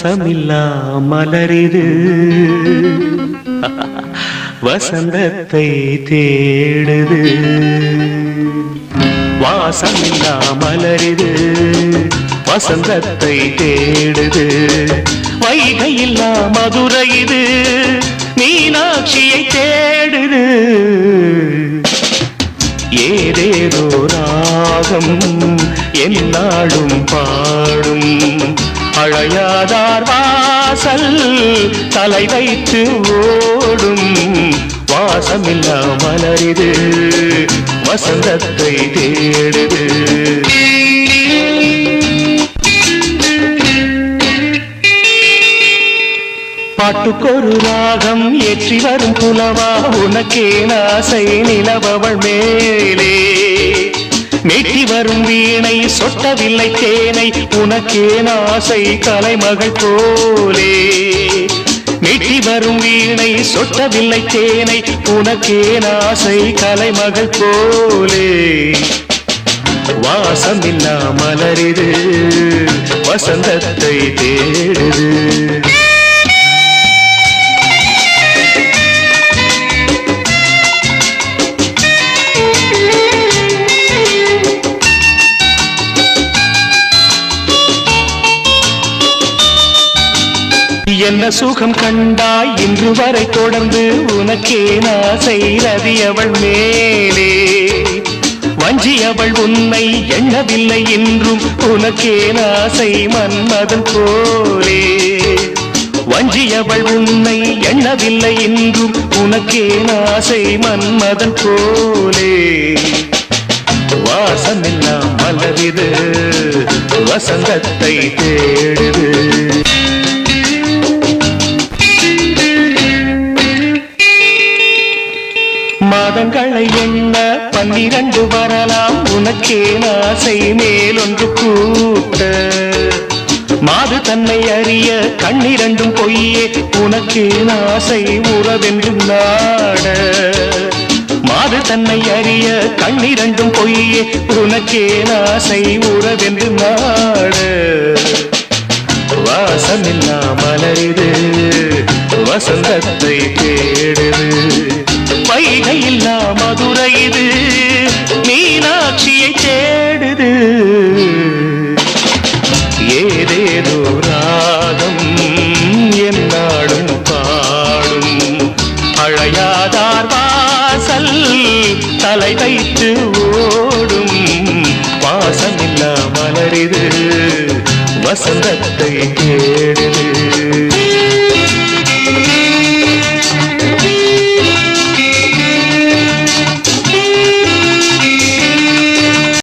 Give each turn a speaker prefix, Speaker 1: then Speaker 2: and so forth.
Speaker 1: வாசமில்லா மலரிது வசந்தத்தை தேடுது. வாசமில்லா மலரிது வசந்தத்தை தேடுது. வைகையில்லா மதுரை இது மீனாட்சியை தேடுது. ஏதேதோ ராகம் என்னாலும் பாடும். அழையாதார் வாசல் தலை வைத்து ஓடும். வாசமில்லா மலரிது வசந்தத்தை தேடுது. பாட்டுக்கொரு ராகம் ஏற்றி வரும் புலவா உனக்கே ஆசை நிலவவள் மேலே. மீட்டி வரும் வீணை சொட்டவில்லை தேனை உனக்கே ஆசை கலைமகள் போலே. மீட்டி வரும் வீணை சொட்டவில்லை தேனை உனக்கே ஆசை கலைமகள் போலே. வாசமில்லா மலரிது வசந்தத்தை தேடுது. என்ன சுகம் கண்டாய் இன்று வரை தொடர்ந்து உனக்கே ஆசை ரதி அவள் மேலே. வஞ்சி அவள் உன்னை எண்ணவில்லை என்றும் உனக்கே ஆசை மன்மதன் போலே. வஞ்சி அவள் உன்னை எண்ணவில்லை என்றும் உனக்கே ஆசை மன்மதன் போலே. வாசமெல்லாம் மலரிது வசந்தத்தை தேடுது. மாதங்களை எண்ண 12 வரலாம் உனக்கே ஆசை மேலொன்று கூட்ட. மாது தன்னை அறிய கண்ணிரண்டும் பொய்யே உனக்கே ஆசை உறவென்று நாட. மாது தன்னை அறிய கண்ணிரண்டும் பொய்யே உனக்கே ஆசை உறவென்று நாட. வாசமில்லா மலரிது வசந்தத்தை தேடுது. வைகையில்லா மதுரை இது மீனாட்சியை தேடுது. ஏதேதோ ராகம் என்னாடும் பாடும். அழையாதார் வாசல் தலை வைத்து ஓடும். வாசமில்லா மலரிது வசந்தத்தை தேடுது.